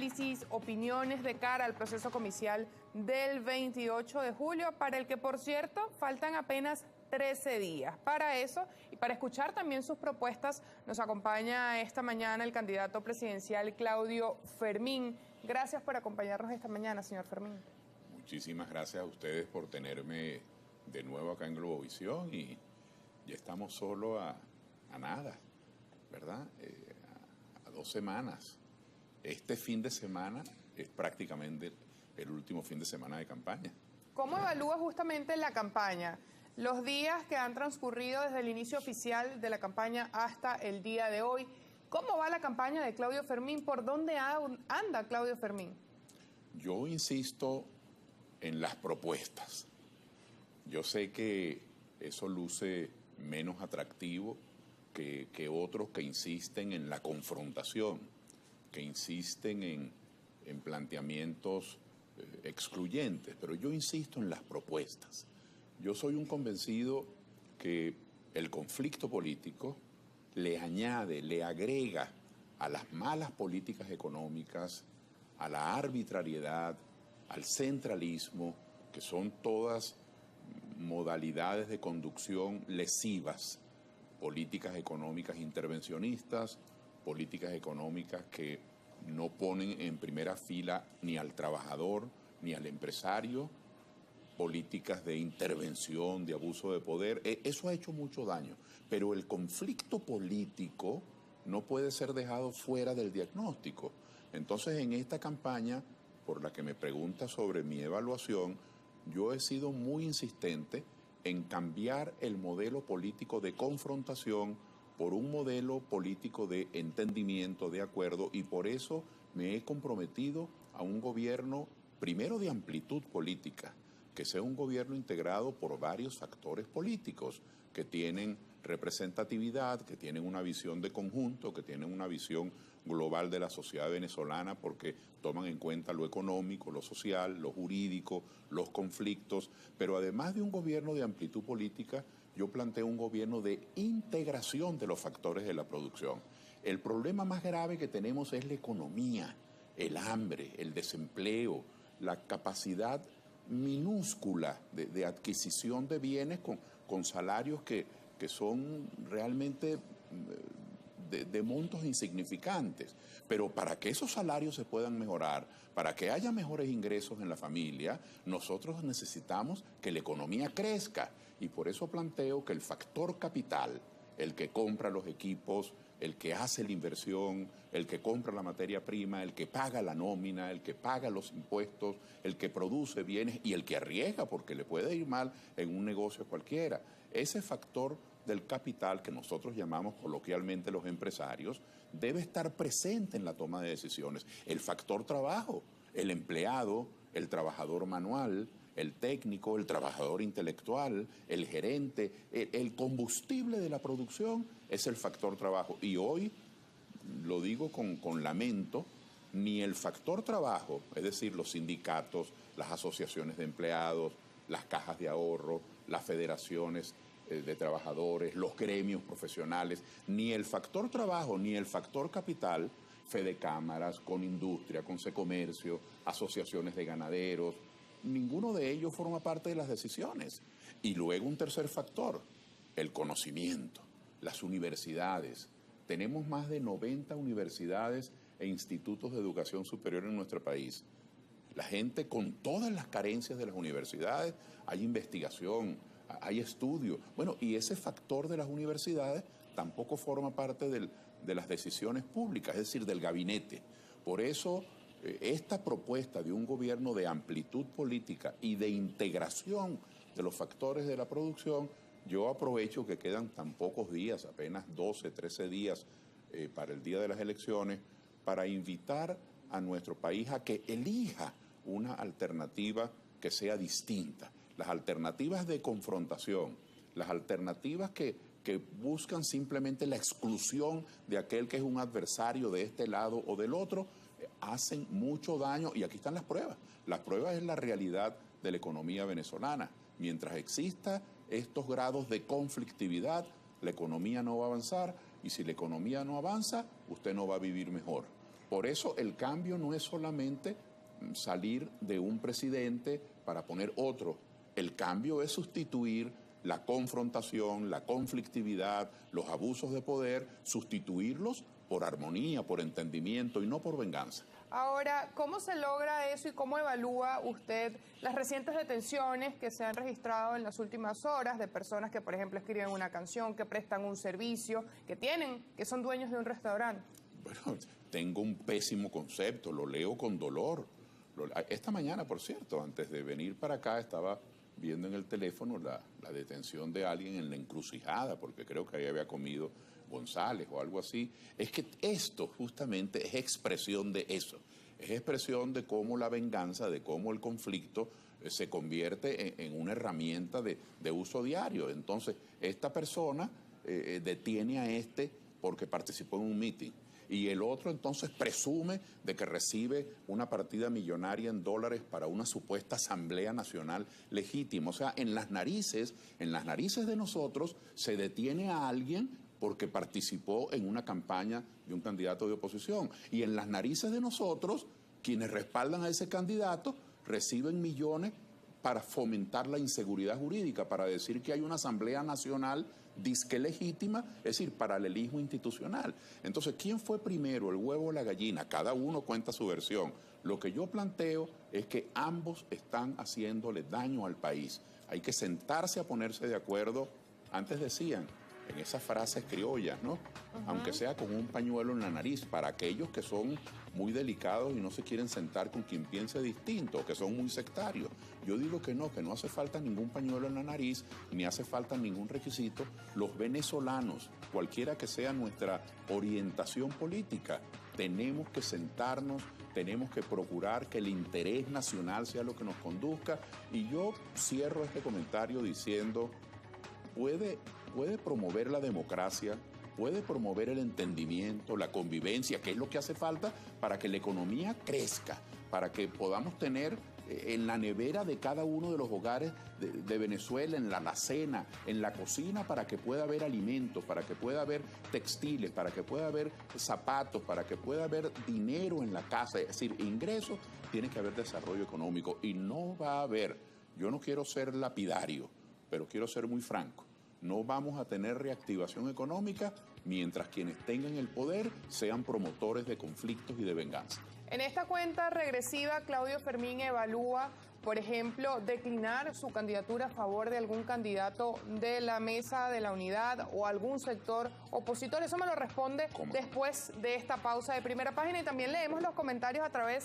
análisis, opiniones de cara al proceso comicial del 28 de julio, para el que, por cierto, faltan apenas 13 días. Para eso y para escuchar también sus propuestas, nos acompaña esta mañana el candidato presidencial Claudio Fermín. Gracias por acompañarnos esta mañana, señor Fermín. Muchísimas gracias a ustedes por tenerme de nuevo acá en Globovisión, y ya estamos solo a nada, ¿verdad? A 2 semanas. Este fin de semana es prácticamente el último fin de semana de campaña. ¿Cómo evalúa justamente la campaña? Los días que han transcurrido desde el inicio oficial de la campaña hasta el día de hoy. ¿Cómo va la campaña de Claudio Fermín? ¿Por dónde anda Claudio Fermín? Yo insisto en las propuestas. Yo sé que eso luce menos atractivo que otros que insisten en la confrontación, que insisten en planteamientos excluyentes, pero yo insisto en las propuestas. Yo soy un convencido que el conflicto político le añade, le agrega a las malas políticas económicas, a la arbitrariedad, al centralismo, que son todas modalidades de conducción lesivas, políticas económicas intervencionistas, políticas económicas que no ponen en primera fila ni al trabajador ni al empresario, políticas de intervención, de abuso de poder. Eso ha hecho mucho daño, pero el conflicto político no puede ser dejado fuera del diagnóstico. Entonces, en esta campaña, por la que me pregunta sobre mi evaluación, yo he sido muy insistente en cambiar el modelo político de confrontación por un modelo político de entendimiento, de acuerdo, y por eso me he comprometido a un gobierno, primero de amplitud política, que sea un gobierno integrado por varios actores políticos que tienen representatividad, que tienen una visión de conjunto, que tienen una visión global de la sociedad venezolana, porque toman en cuenta lo económico, lo social, lo jurídico, los conflictos. Pero además de un gobierno de amplitud política, yo planteo un gobierno de integración de los factores de la producción. El problema más grave que tenemos es la economía, el hambre, el desempleo, la capacidad minúscula de adquisición de bienes con salarios que son realmente de montos insignificantes. Pero para que esos salarios se puedan mejorar, para que haya mejores ingresos en la familia, nosotros necesitamos que la economía crezca. Y por eso planteo que el factor capital, el que compra los equipos, el que hace la inversión, el que compra la materia prima, el que paga la nómina, el que paga los impuestos, el que produce bienes y el que arriesga porque le puede ir mal en un negocio cualquiera. Ese factor del capital, que nosotros llamamos coloquialmente los empresarios, debe estar presente en la toma de decisiones. El factor trabajo, el empleado, el trabajador manual, el técnico, el trabajador intelectual, el gerente, el combustible de la producción es el factor trabajo. Y hoy, lo digo con lamento, ni el factor trabajo, es decir, los sindicatos, las asociaciones de empleados, las cajas de ahorro, las federaciones de trabajadores, los gremios profesionales, ni el factor trabajo ni el factor capital, Fedecámaras, con industria, con Secomercio, asociaciones de ganaderos, ninguno de ellos forma parte de las decisiones. Y luego un tercer factor, el conocimiento, las universidades. Tenemos más de 90 universidades e institutos de educación superior en nuestro país. La gente, con todas las carencias de las universidades, hay investigación, hay estudio. Bueno, y ese factor de las universidades tampoco forma parte de las decisiones públicas, es decir, del gabinete. Por eso, esta propuesta de un gobierno de amplitud política y de integración de los factores de la producción, yo aprovecho que quedan tan pocos días, apenas 12, 13 días para el día de las elecciones, para invitar a nuestro país a que elija una alternativa que sea distinta. Las alternativas de confrontación, las alternativas que buscan simplemente la exclusión de aquel que es un adversario de este lado o del otro, hacen mucho daño, y aquí están las pruebas. Las pruebas es la realidad de la economía venezolana. Mientras exista estos grados de conflictividad, la economía no va a avanzar, y si la economía no avanza, usted no va a vivir mejor. Por eso el cambio no es solamente salir de un presidente para poner otro. El cambio es sustituir la confrontación, la conflictividad, los abusos de poder, sustituirlos por armonía, por entendimiento y no por venganza. Ahora, ¿cómo se logra eso y cómo evalúa usted las recientes detenciones que se han registrado en las últimas horas de personas que, por ejemplo, escriben una canción, que prestan un servicio, que son dueños de un restaurante? Bueno, tengo un pésimo concepto, lo leo con dolor. Esta mañana, por cierto, antes de venir para acá, estaba viendo en el teléfono la detención de alguien en La Encrucijada, porque creo que ahí había comido González o algo así. Es que esto justamente es expresión de eso, es expresión de cómo la venganza, de cómo el conflicto se convierte en una herramienta de uso diario. Entonces, esta persona detiene a este porque participó en un meeting. Y el otro entonces presume de que recibe una partida millonaria en dólares para una supuesta Asamblea Nacional legítima. O sea, en las narices de nosotros se detiene a alguien porque participó en una campaña de un candidato de oposición. Y en las narices de nosotros, quienes respaldan a ese candidato, reciben millones para fomentar la inseguridad jurídica, para decir que hay una Asamblea Nacional disque legítima, es decir, paralelismo institucional. Entonces, ¿quién fue primero, el huevo o la gallina? Cada uno cuenta su versión. Lo que yo planteo es que ambos están haciéndole daño al país. Hay que sentarse a ponerse de acuerdo. Antes decían, en esas frases criollas, ¿no? Aunque sea con un pañuelo en la nariz, para aquellos que son muy delicados y no se quieren sentar con quien piense distinto, que son muy sectarios. Yo digo que no hace falta ningún pañuelo en la nariz, ni hace falta ningún requisito. Los venezolanos, cualquiera que sea nuestra orientación política, tenemos que sentarnos, tenemos que procurar que el interés nacional sea lo que nos conduzca. Y yo cierro este comentario diciendo, puede promover la democracia, puede promover el entendimiento, la convivencia, que es lo que hace falta para que la economía crezca, para que podamos tener en la nevera de cada uno de los hogares de Venezuela, en la alacena, en la cocina, para que pueda haber alimentos, para que pueda haber textiles, para que pueda haber zapatos, para que pueda haber dinero en la casa, es decir, ingresos, tiene que haber desarrollo económico y no va a haber, yo no quiero ser lapidario, pero quiero ser muy franco. No vamos a tener reactivación económica mientras quienes tengan el poder sean promotores de conflictos y de venganza. En esta cuenta regresiva, Claudio Fermín evalúa, por ejemplo, declinar su candidatura a favor de algún candidato de la Mesa de la Unidad o algún sector opositor. Eso me lo responde después de esta pausa de Primera Página y también leemos los comentarios a través